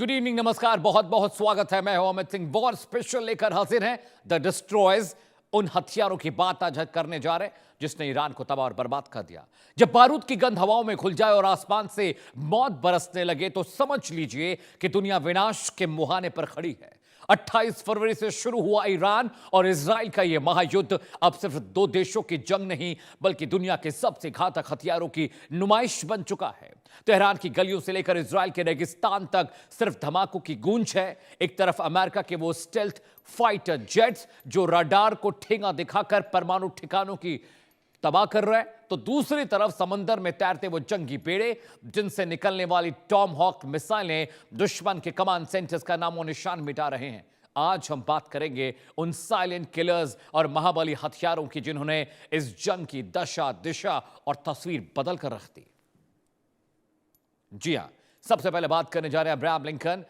Good evening, नमस्कार, बहुत बहुत स्वागत है। मैं हूं अमित सिंह। वॉर स्पेशल लेकर हाजिर हैं द डिस्ट्रॉयज। उन हथियारों की बात आज करने जा रहे हैं जिसने ईरान को तबाह और बर्बाद कर दिया। जब बारूद की गंध हवाओं में खुल जाए और आसमान से मौत बरसने लगे तो समझ लीजिए कि दुनिया विनाश के मुहाने पर खड़ी है। 28 फरवरी से शुरू हुआ ईरान और इजराइल का यह महायुद्ध अब सिर्फ दो देशों की जंग नहीं बल्कि दुनिया के सबसे घातक हथियारों की नुमाइश बन चुका है। तेहरान की गलियों से लेकर इजराइल के रेगिस्तान तक सिर्फ धमाकों की गूंज है। एक तरफ अमेरिका के वो स्टेल्थ फाइटर जेट्स जो रडार को ठेंगा दिखाकर परमाणु ठिकानों की तबाह कर रहे हैं, तो दूसरी तरफ समंदर में तैरते वो जंगी बेड़े जिनसे निकलने वाली टॉम हॉक मिसाइलें दुश्मन के कमांड सेंटर्स का नामो निशान मिटा रहे हैं। आज हम बात करेंगे उन साइलेंट किलर्स और महाबली हथियारों की जिन्होंने इस जंग की दशा, दिशा और तस्वीर बदल कर रख दी। जी हां, सबसे पहले बात करने जा रहे हैं अब्राहम लिंकन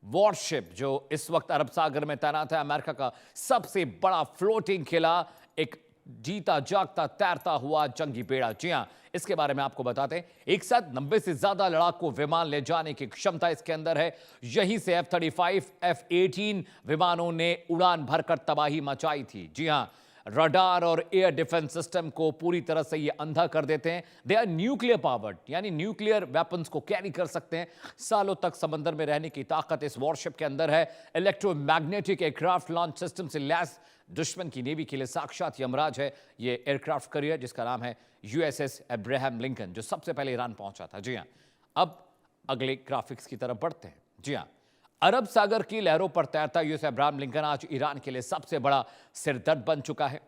वॉरशिप, जो इस वक्त अरब सागर में तैनात है। अमेरिका का सबसे बड़ा फ्लोटिंग किला, एक जीता जागता तैरता हुआ जंगी बेड़ा। जी हां, इसके बारे में आपको बताते हैं। एक साथ 90 से ज्यादा लड़ाकू विमान ले जाने की क्षमता इसके अंदर है। यहीं से F-35, F-18 विमानों ने उड़ान भरकर तबाही मचाई थी। जी हां, रडार और एयर डिफेंस सिस्टम को पूरी तरह से ये अंधा कर देते हैं। दे आर न्यूक्लियर पावर्ड, यानी न्यूक्लियर वेपन्स को कैरी कर सकते हैं। सालों तक समंदर में रहने की ताकत इस वॉरशिप के अंदर है। इलेक्ट्रोमैग्नेटिक एयरक्राफ्ट लॉन्च सिस्टम से लैस दुश्मन की नेवी के लिए साक्षात यमराज है ये एयरक्राफ्ट कैरियर, जिसका नाम है USS अब्राहम लिंकन, जो सबसे पहले ईरान पहुंचा था। जी हां, अब अगले ग्राफिक्स की तरफ बढ़ते हैं। जी हां, अरब सागर की लहरों पर तैरता USS अब्राहम लिंकन आज ईरान के लिए सबसे बड़ा सिरदर्द बन चुका है।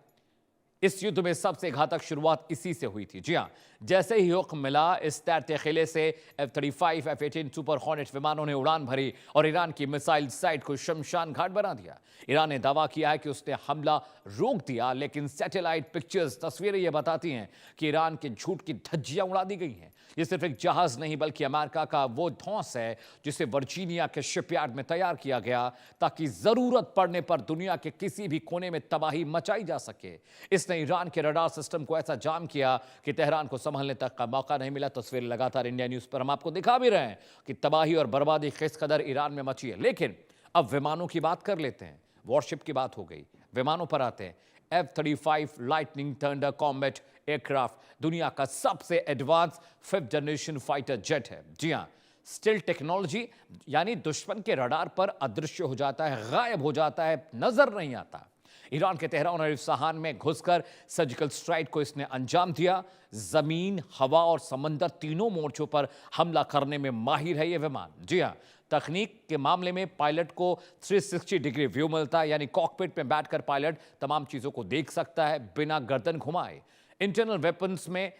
इस युद्ध में सबसे घातक शुरुआत इसी से हुई थी। जी हां, जैसे ही हुक्म मिला, इस तैरते किले से F-35, F-18 सुपर हॉर्नेट विमानों ने उड़ान भरी और ईरान की मिसाइल साइट को शमशान घाट बना दिया। ईरान ने दावा किया है कि उसने हमला रोक दिया, लेकिन सैटेलाइट पिक्चर्स, तस्वीरें यह बताती हैं कि ईरान के झूठ की धज्जियां उड़ा दी गई हैं। यह सिर्फ एक जहाज नहीं बल्कि अमेरिका का वो धौंस है जिसे वर्जीनिया के शिपयार्ड में तैयार किया गया ताकि जरूरत पड़ने पर दुनिया के किसी भी कोने में तबाही मचाई जा सके। इसने ईरान के रडार सिस्टम को ऐसा जाम किया कि तेहरान को संभलने तक का मौका नहीं मिला। तस्वीर लगातार इंडिया न्यूज पर हम आपको दिखा भी रहे हैं कि तबाही और बर्बादी किस कदर ईरान में मची है। लेकिन अब विमानों की बात कर लेते हैं। वॉरशिप की बात हो गई, विमानों पर आते हैं। F-35 lightning thunder combat aircraft दुनिया का सबसे advance 5th generation fighter jet है। जी हां, स्टिल टेक्नोलॉजी, यानी दुश्मन के रडार पर अदृश्य हो जाता है, गायब हो जाता है, नजर नहीं आता। ईरान के तेहरान और इस्फहान में घुसकर सर्जिकल स्ट्राइक को इसने अंजाम दिया। जमीन, हवा और समंदर तीनों मोर्चों पर हमला करने में माहिर है यह विमान। जी हां, तकनीक के मामले में पायलट को 360 डिग्री व्यू मिलता है, यानी कॉकपिट में बैठकर पायलट तमाम चीजों को देख सकता है बिना गर्दन घुमाए। इंटरनल वेपन्स में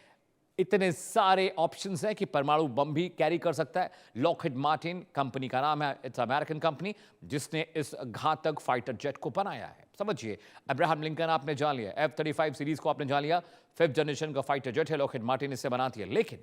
इतने सारे ऑप्शंस हैं कि परमाणु बम भी कैरी कर सकता है। लॉकहीड मार्टिन कंपनी का नाम है, इट्स अमेरिकन कंपनी, जिसने इस घातक फाइटर जेट को बनाया है। समझिए, अब्राहम लिंकन आपने जान लिया, F-35 सीरीज को आपने जान लिया, 5th जनरेशन का फाइटर जेट है, लॉकहीड मार्टिन इससे बनाती है। लेकिन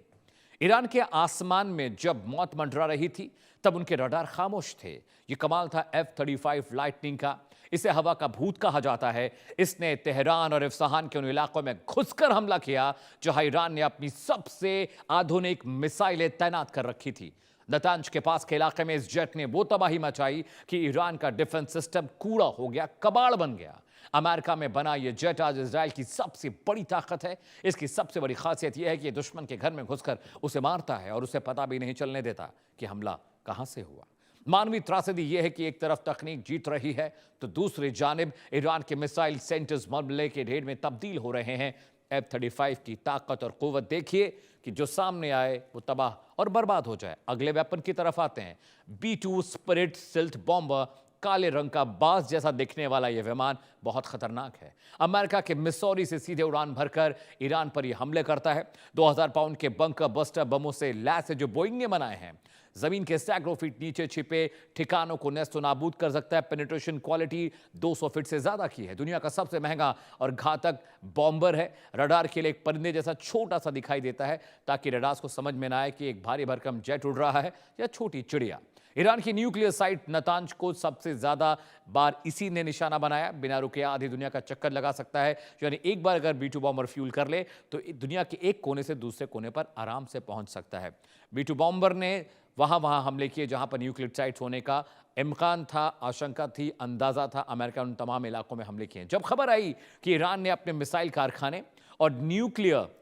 ईरान के आसमान में जब मौत मंडरा रही थी तब उनके रडार खामोश थे। ये कमाल था F-35 लाइटनिंग का। इसे हवा का भूत कहा जाता है। इसने तेहरान और इस्फहान के उन इलाकों में घुसकर हमला किया जहां ईरान ने अपनी सबसे आधुनिक मिसाइलें तैनात कर रखी थी। नतांज के पास के इलाके में इस जेट ने वो तबाही मचाई कि ईरान का डिफेंस सिस्टम कूड़ा हो गया, कबाड़ बन गया। अमेरिका में बना यह जेट आज इजराइल की सबसे बड़ी ताकत है। इसकी सबसे बड़ी खासियत यह है कि यह दुश्मन के घर में घुसकर उसे मारता है और उसे पता भी नहीं चलने देता कि हमला कहां से हुआ। मानवीय त्रासदी यह है कि एक तरफ तकनीक जीत रही है तो दूसरी जानिब ईरान के मिसाइल सेंटर्स मलबे के ढेर में तब्दील हो रहे हैं। F-35 की ताकत और कुव्वत देखिए कि जो सामने आए वो तबाह और बर्बाद हो जाए। अगले वेपन की तरफ आते हैं। B-2 स्पिरिट स्टिल्थ बॉम्बर, काले रंग का बाज जैसा दिखने वाला यह विमान बहुत खतरनाक है। अमेरिका के मिसौरी से सीधे उड़ान भरकर ईरान पर यह हमले करता है। 2000 पाउंड के बंकर बस्टर बमों से लैस है जो बोइंग ने बनाए हैं। जमीन के सैकड़ों फीट नीचे छिपे ठिकानों को नेस्तो नाबूद कर सकता है। पेनिट्रेशन क्वालिटी 200 फीट से ज्यादा की है। दुनिया का सबसे महंगा और घातक बॉम्बर है। रडार के लिए एक परिंदे जैसा छोटा सा दिखाई देता है ताकि रडार्स को समझ में ना आए कि एक भारी भरकम जेट उड़ रहा है या छोटी चिड़िया। ईरान की न्यूक्लियर साइट नतांज को सबसे ज्यादा बार इसी ने निशाना बनाया। बिना हथियारों के आधी दुनिया का चक्कर लगा सकता है। यानी एक बार अगर B2 बॉम्बर फ्यूल कर ले तो दुनिया के एक कोने से दूसरे कोने पर आराम से पहुंच सकता है। B2 बॉम्बर ने वहां हमले किए जहां पर न्यूक्लियर साइट्स होने का इम्कान था, आशंका थी, अंदाजा था। अमेरिका उन तमाम इलाकों में हमले किए। जब खबर आई कि ईरान ने अपने मिसाइल कारखाने और न्यूक्लियर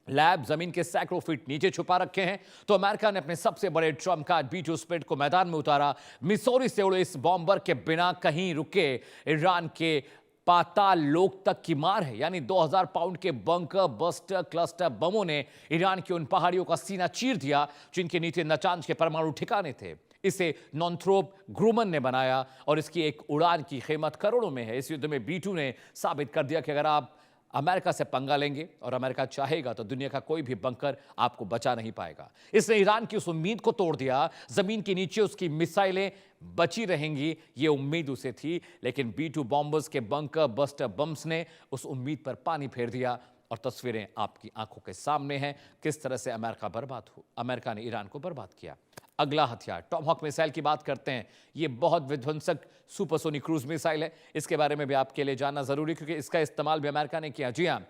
लैब जमीन के सैकड़ों फीट नीचे छुपा रखे हैं, तो अमेरिका ने अपने सबसे बड़े ट्रम्प कार्ड B2 स्पिरिट को मैदान में उतारा। मिसौरी से उड़े इस बॉम्बर के बिना कहीं रुके ईरान के पाताल लोक तक की मार है। यानी 2000 पाउंड के बंकर बस्टर क्लस्टर बमों ने ईरान की उन पहाड़ियों का सीना चीर दिया जिनके नीचे नचांज के परमाणु ठिकाने थे। इसे नॉर्थरोप ग्रूमन ने बनाया और इसकी एक उड़ान की कीमत करोड़ों में है। इस युद्ध में B2 ने साबित कर दिया कि अगर आप अमेरिका से पंगा लेंगे और अमेरिका चाहेगा तो दुनिया का कोई भी बंकर आपको बचा नहीं पाएगा। इसने ईरान की उस उम्मीद को तोड़ दिया। जमीन के नीचे उसकी मिसाइलें बची रहेंगी, ये उम्मीद उसे थी, लेकिन B2 बॉम्बर्स के बंकर बस्टर बम्स ने उस उम्मीद पर पानी फेर दिया। और तस्वीरें आपकी आंखों के सामने हैं किस तरह से अमेरिका ने ईरान को बर्बाद किया। अगला हथियार टॉमहॉक मिसाइल की बात करते हैं। ये बहुत विध्वंसक सुपरसोनिक क्रूज मिसाइल है। इसके बारे में भी आपके लिए जानना जरूरी क्योंकि इसका इस्तेमाल भी अमेरिका ने किया। जी हां,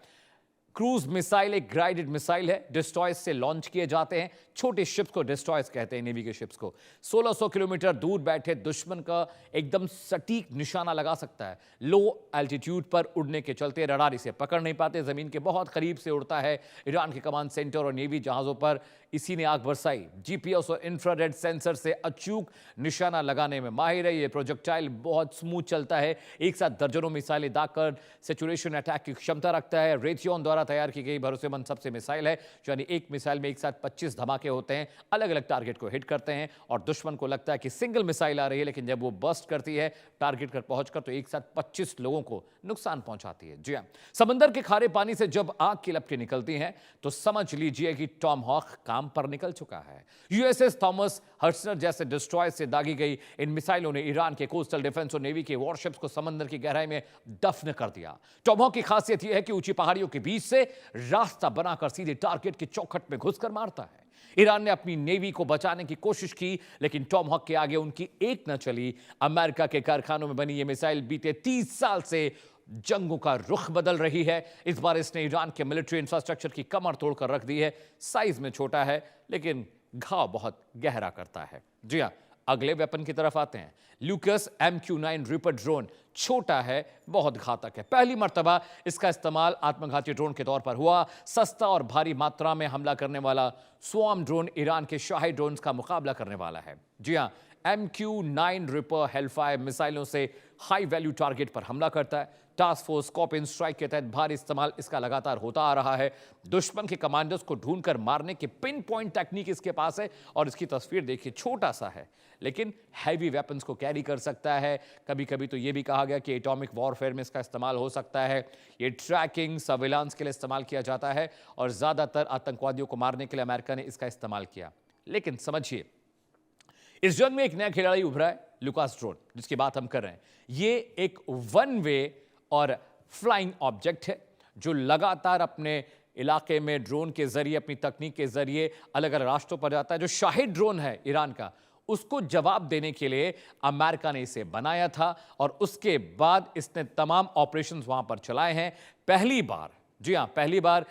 क्रूज मिसाइल एक गाइडेड मिसाइल है। डिस्ट्रॉयर्स से लॉन्च किए जाते हैं। छोटे शिप्स को डिस्ट्रॉयर्स कहते हैं, नेवी के शिप्स को। 1600 किलोमीटर दूर बैठे दुश्मन का एकदम सटीक निशाना लगा सकता है। लो एल्टीट्यूड पर उड़ने के चलते रडार इसे पकड़ नहीं पाते। जमीन के बहुत करीब से उड़ता है। ईरान के कमांड सेंटर और नेवी जहाजों पर इसी ने आग बरसाई। जीपीएस और इंफ्रारेड सेंसर से अचूक निशाना लगाने में माहिर है। ये प्रोजेक्टाइल बहुत स्मूथ चलता है। एक साथ दर्जनों मिसाइलें दागकर सैचुरेशन अटैक की क्षमता रखता है। रेथियोन द्वारा तैयार की गई भरोसेमंद सबसे मिसाइल है। यानी एक मिसाइल में एक साथ 25 धमाके होते हैं, अलग अलग टारगेट को हिट करते हैं और दुश्मन को लगता है कि सिंगल मिसाइल आ रही है, लेकिन जब वो बस्ट करती है टारगेट पर पहुंचकर तो एक साथ 25 लोगों को नुकसान पहुंचाती है। जी हां, समंदर के खारे पानी से जब आग की लपटें निकलती हैं तो समझ लीजिए कि टॉमहॉक काम पर निकल चुका है। यूएसएस थॉमस हर्सनर जैसे डिस्ट्रॉयर से दागी गई इन मिसाइलों ने ईरान के कोस्टल डिफेंस और नेवी के वॉरशिप्स को समंदर की गहराई में दफन कर दिया। टॉमहॉक की खासियत यह है कि ऊंची पहाड़ियों के बीच से रास्ता बनाकर सीधे टारगेट के चौखट में घुसकर मारता है। ईरान ने अपनी नेवी को बचाने की कोशिश की, लेकिन टॉमहॉक के आगे उनकी एक न चली। अमेरिका के कारखानों में बनी यह मिसाइल बीते 30 साल से जंगों का रुख बदल रही है। इस बार इसने ईरान के मिलिट्री इंफ्रास्ट्रक्चर की कमर तोड़कर रख दी है। साइज में छोटा है लेकिन घाव बहुत गहरा करता है। जी हां, अगले वेपन की तरफ आते हैं। ल्यूकस MQ-9 रिपर ड्रोन छोटा है, बहुत घातक है। पहली मर्तबा इसका इस्तेमाल आत्मघाती ड्रोन के तौर पर हुआ। सस्ता और भारी मात्रा में हमला करने वाला स्वॉर्म ड्रोन ईरान के शाही ड्रोन का मुकाबला करने वाला है। जी हां, MQ-9 रिपर हेलफायर मिसाइलों से हाई वैल्यू टारगेट पर हमला करता है। टास्क फोर्स स्कॉर्पियन स्ट्राइक के तहत भारी इस्तेमाल इसका लगातार होता आ रहा है। दुश्मन के कमांडर्स को ढूंढकर मारने की पिन पॉइंट टेक्निक इसके पास है और इसकी तस्वीर देखिए, छोटा सा है लेकिन हैवी वेपन्स को कैरी कर सकता है। कभी कभी तो यह भी कहा गया कि एटॉमिक वॉरफेयर में इसका इस्तेमाल हो सकता है। ये ट्रैकिंग सर्विलांस के लिए इस्तेमाल किया जाता है और ज्यादातर आतंकवादियों को मारने के लिए अमेरिका ने इसका इस्तेमाल किया। लेकिन समझिए, इस जंग में एक नया खिलाड़ी उभरा है, लुकास ड्रोन, जिसकी बात हम कर रहे हैं। ये एक वन वे और फ्लाइंग ऑब्जेक्ट है जो लगातार अपने इलाके में ड्रोन के जरिए, अपनी तकनीक के जरिए अलग अलग राष्ट्रों पर जाता है। जो शाहिद ड्रोन है ईरान का, उसको जवाब देने के लिए अमेरिका ने इसे बनाया था और उसके बाद इसने तमाम ऑपरेशंस वहां पर चलाए हैं। पहली बार, जी हां, पहली बार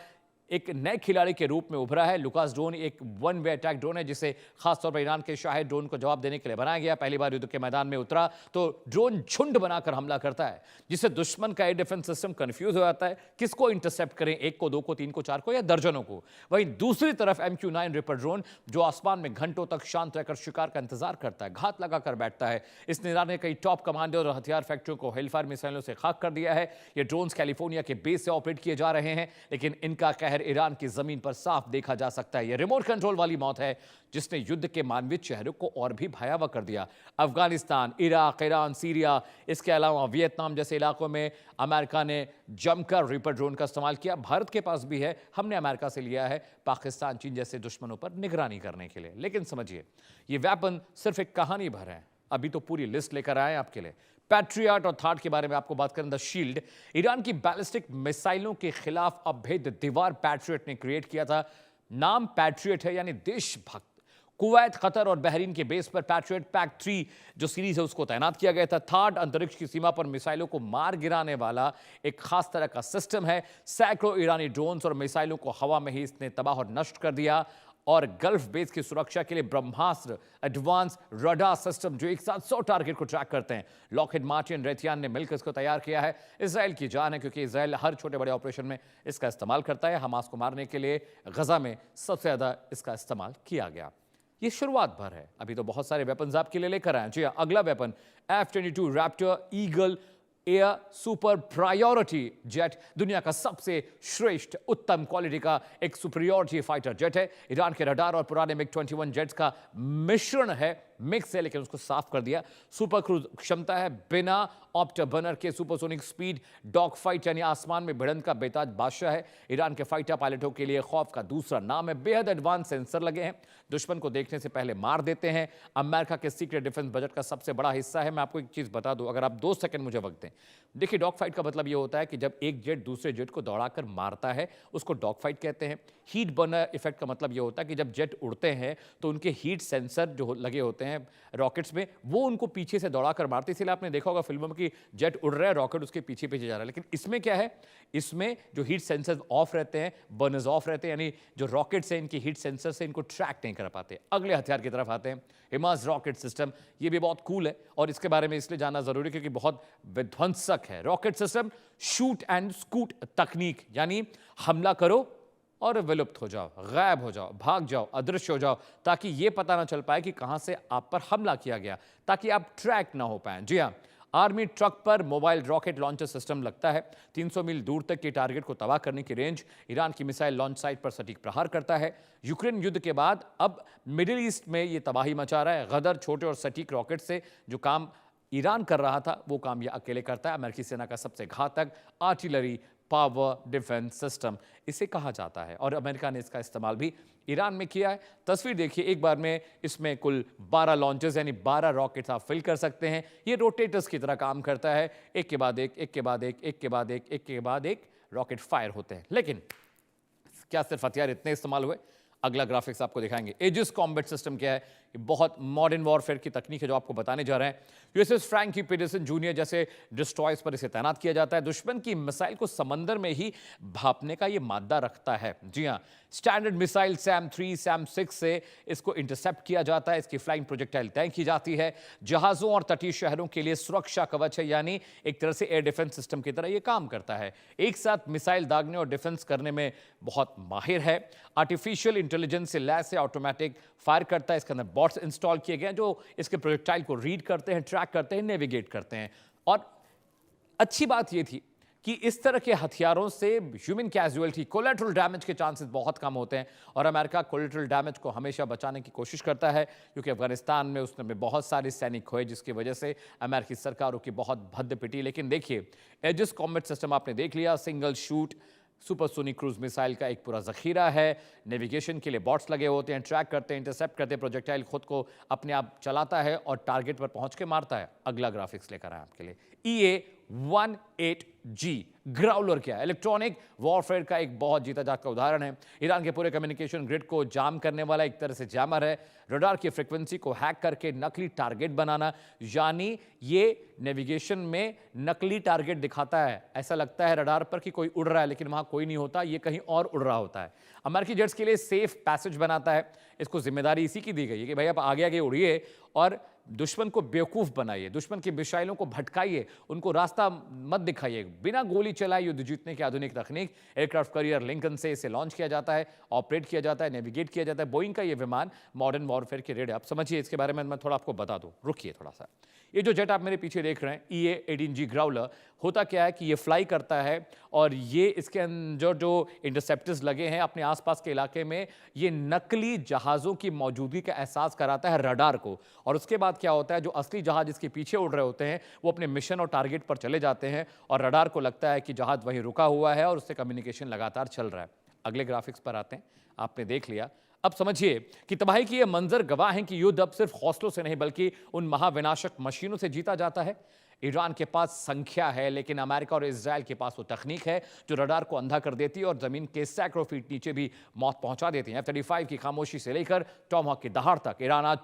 एक नए खिलाड़ी के रूप में उभरा है। लुकास ड्रोन एक वन वे अटैक ड्रोन है जिसे खासतौर पर ईरान के शाहिद ड्रोन को जवाब देने के लिए बनाया गया। पहली बार युद्ध के मैदान में उतरा तो ड्रोन झुंड बनाकर हमला करता है, जिससे दुश्मन का एयर डिफेंस सिस्टम कंफ्यूज हो जाता है किसको इंटरसेप्ट करें, एक को, दो को, तीन को, चार को या दर्जनों को। वहीं दूसरी तरफ MQ-9 रिपर ड्रोन जो आसमान में घंटों तक शांत रहकर शिकार का इंतजार करता है, घात लगाकर बैठता है। इसने ईरान के कई टॉप कमांडर और हथियार फैक्ट्रियों को हेलफायर मिसाइलों से खाक कर दिया है। ये ड्रोन्स कैलिफोर्निया के बेस से ऑपरेट किए जा रहे हैं, लेकिन इनका कहर ईरान की जमीन पर साफ देखा जा सकता है। यह रिमोट कंट्रोल वाली मौत है जिसने युद्ध के मानवीय चेहरे को और भी भयावह कर दिया। अफगानिस्तान, इराक, ईरान, सीरिया, इसके अलावा वियतनाम जैसे इलाकों में अमेरिका ने जमकर रिपर ड्रोन का इस्तेमाल किया। भारत के पास भी है, हमने अमेरिका से लिया है पाकिस्तान, चीन जैसे दुश्मनों पर निगरानी करने के लिए। लेकिन समझिए, ये वेपन सिर्फ एक कहानी भर है। अभी तो पूरी लिस्ट लेकर आए आपके लिए। पैट्रियट और थार्ड के बारे में आपको बात करें। द शील्ड ईरान की बैलिस्टिक मिसाइलों के खिलाफ अभेद्य दीवार पैट्रियट ने क्रिएट किया था। नाम पैट्रियट है यानी देशभक्त। कुवैत, कतर और बहरीन के बेस पर पैट्रियट PAC-3 जो सीरीज है उसको तैनात किया गया था। थर्ड, अंतरिक्ष की सीमा पर मिसाइलों को मार गिराने वाला एक खास तरह का सिस्टम है। सैकड़ों ईरानी ड्रोन्स और मिसाइलों को हवा में ही इसने तबाह और नष्ट कर दिया। और गल्फ बेस की सुरक्षा के लिए ब्रह्मास्त्र एडवांस रडार सिस्टम जो एक साथ 100 टारगेट को ट्रैक करते हैं, लॉकहीड मार्टिन, रैथियन ने मिलकर इसको तैयार किया है। इजराइल की जान है क्योंकि इजराइल हर छोटे बड़े ऑपरेशन में इसका इस्तेमाल करता है। हमास को मारने के लिए गजा में सबसे ज्यादा इसका इस्तेमाल किया गया। ये शुरुआत भर है, अभी तो बहुत सारे वेपन्स आपके लिए लेकर आए। जी हाँ, अगला weapon F-22 Raptor eagle air super priority jet दुनिया का सबसे श्रेष्ठ उत्तम क्वालिटी का एक सुपरियोरिटी फाइटर जेट है। ईरान के रडार और पुराने MiG-21 जेट्स का मिश्रण है, मिक्स है, लेकिन उसको साफ कर दिया। सुपर क्रूज क्षमता है, बिना ऑप्टर बर्नर के सुपरसोनिक स्पीड, डॉग फाइट यानी आसमान में भिड़ंत का बेताज बादशाह है। ईरान के फाइटर पायलटों के लिए खौफ का दूसरा नाम है। बेहद एडवांस सेंसर लगे हैं, दुश्मन को देखने से पहले मार देते हैं। अमेरिका के सीक्रेट डिफेंस बजट का सबसे बड़ा हिस्सा है। मैं आपको एक चीज बता दूं, अगर आप 2 सेकंड मुझे वक्त दें। देखिए, डॉग फाइट का मतलब यह होता है कि जब एक जेट दूसरे जेट को दौड़ाकर मारता है उसको डॉग फाइट कहते हैं। हीट बर्नर इफेक्ट का मतलब यह होता है कि जब जेट उड़ते हैं तो उनके हीट सेंसर जो लगे होते हैं रॉकेट्स में, वो उनको पीछे से दौड़ाकर मारते हैं। इसलिए आपने देखा होगा फिल्मों में कि जेट उड़ रहा है, रॉकेट उसके पीछे पीछे जा रहा है। लेकिन इसमें क्या है, इसमें जो हीट सेंसर्स ऑफ रहते हैं, बर्नर्स ऑफ रहते हैं, यानी जो रॉकेट्स हैं इनकी हीट सेंसर से इनको ट्रैक नहीं कर पाते। अगले हथियार की तरफ आते हैं, हिमास रॉकेट सिस्टम। ये भी बहुत कूल है और इसके बारे में इसलिए जानना जरूरी है क्योंकि बहुत विध्वंसक है। Rocket system shoot and scoot तकनीक, यानी हमला करो और विलुप्त हो जाओ, गायब हो जाओ, भाग जाओ, अदृश्य हो जाओ, ताकि ये पता ना चल पाए कि कहां से आप पर हमला किया गया, ताकि आप ट्रैक ना हो पाए। जी हां, आर्मी ट्रक पर मोबाइल रॉकेट लॉन्चर सिस्टम लगता है। 300 मील दूर तक के टारगेट को तबाह करने की रेंज। ईरान की मिसाइल लॉन्च साइट पर सटीक प्रहार करता है। यूक्रेन युद्ध के बाद अब मिडिल ईस्ट में ये तबाही मचा रहा है। गदर छोटे और सटीक रॉकेट से जो काम ईरान कर रहा था वो काम यह अकेले करता है। अमेरिकी सेना का सबसे घातक आर्टिलरी पावर डिफेंस सिस्टम इसे कहा जाता है और अमेरिका ने इसका इस्तेमाल भी ईरान में किया है। तस्वीर देखिए, एक बार में इसमें कुल 12 लॉन्चर्स यानी 12 रॉकेट्स आप फिल कर सकते हैं। ये रोटेटर्स की तरह काम करता है, एक के बाद एक, एक के बाद एक, एक के बाद एक, एक के बाद एक रॉकेट फायर होते हैं। लेकिन क्या सिर्फ हथियार इतने इस्तेमाल हुए? अगला ग्राफिक्स आपको दिखाएंगे। एजिस कॉम्बैट सिस्टम क्या है? ये बहुत मॉडर्न वॉरफेयर की तकनीक है जो आपको बताने जा रहे हैं। यूएसएस फ्रैंकी पीटरसन जूनियर जैसे डिस्ट्रॉयर्स पर इसे तैनात किया जाता है। दुश्मन की मिसाइल को समंदर में ही भापने का ये मादा रखता है। जी हाँ, स्टैंडर्ड मिसाइल SAM-3, SAM-6 से इसको इंटरसेप्ट किया जाता है। इसकी फ्लाइंग प्रोजेक्टाइल तय की जाती है। जहाजों और तटीय शहरों के लिए सुरक्षा कवच है, यानी एक तरह से एयर डिफेंस सिस्टम की तरह ये काम करता है। एक साथ मिसाइल दागने और डिफेंस करने में बहुत माहिर है। आर्टिफिशियल इंटेलिजेंस से लैस से ऑटोमेटिक फायर करता है। इसके अंदर बॉट्स इंस्टॉल किए गए हैं जो इसके प्रोजेक्टाइल को रीड करते हैं, ट्रैक करते हैं, नेविगेट करते हैं। और अच्छी बात यह थी कि इस तरह के हथियारों से ह्यूमन कैजुअलिटी, कोलैटरल डैमेज के चांसेस बहुत कम होते हैं और अमेरिका कोलैटरल डैमेज को हमेशा बचाने की कोशिश करता है क्योंकि अफगानिस्तान में उसने बहुत सारे सैनिक खोए जिसकी वजह से अमेरिकी सरकारों की बहुत भद्द पिटी। लेकिन देखिए, एजिस कॉम्बैट सिस्टम आपने देख लिया, single shoot supersonic cruise missile का एक पूरा जखीरा है। नेविगेशन के लिए बॉट्स लगे होते हैं, ट्रैक करते हैं, इंटरसेप्ट करते हैं। प्रोजेक्टाइल खुद को अपने आप चलाता है और टारगेट पर पहुंच के मारता है। अगला ग्राफिक्स लेकर आए आपके लिए। EA-18G ग्राउलर क्या है? इलेक्ट्रॉनिक वॉरफेयर का एक बहुत जीता जागता उदाहरण है। ईरान के पूरे कम्युनिकेशन ग्रिड को जाम करने वाला एक तरह से जैमर है। रडार की फ्रीक्वेंसी को हैक करके नकली टारगेट बनाना, यानी ये नेविगेशन में नकली टारगेट दिखाता है। ऐसा लगता है रडार पर कि कोई उड़ रहा है, लेकिन वहां कोई नहीं होता, ये कहीं और उड़ रहा होता है। अमेरिकी जेट्स के लिए सेफ पैसेज बनाता है। इसको जिम्मेदारी इसी की दी गई है कि भाई आप आगे आगे उड़िए और दुश्मन को बेवकूफ बनाइए, दुश्मन की मिसाइलों को भटकाइए, उनको रास्ता मत दिखाइए। बिना गोली चलाए युद्ध जीतने की आधुनिक तकनीक। एयरक्राफ्ट कैरियर लिंकन से इसे लॉन्च किया जाता है, ऑपरेट किया जाता है, नेविगेट किया जाता है। बोइंग का ये विमान मॉडर्न वॉरफेयर के रेड है। आप समझिए, इसके बारे में मैं थोड़ा आपको बता दूं, रुकिए थोड़ा सा। ये जो जेट आप मेरे पीछे देख रहे हैं, EA-18G ग्राउलर, होता क्या है कि ये फ्लाई करता है और ये इसके अंदर जो इंटरसेप्टर्स लगे हैं अपने आसपास के इलाके में, ये नकली जहाज़ों की मौजूदगी का एहसास कराता है रडार को। और उसके बाद क्या होता है, जो असली जहाज इसके पीछे उड़ रहे होते हैं वो अपने मिशन और टारगेट पर चले जाते हैं और रडार को लगता है कि जहाज वहीं रुका हुआ है और उससे कम्युनिकेशन लगातार चल रहा है। अगले ग्राफिक्स पर आते हैं। आपने देख लिया, अब समझिए कि तबाही की ये मंजर गवाह हैं कि युद्ध अब सिर्फ हौसलों से नहीं बल्कि उन महाविनाशक मशीनों से जीता जाता है। ईरान के पास संख्या है, लेकिन अमेरिका और इजराइल के पास वो तकनीक है जो रडार को अंधा कर देती है और जमीन के सैकड़ों फीट नीचे भी मौत पहुंचा देती है। F-35 की खामोशी से लेकर टॉमहॉक की दहाड़ तक ईरान आज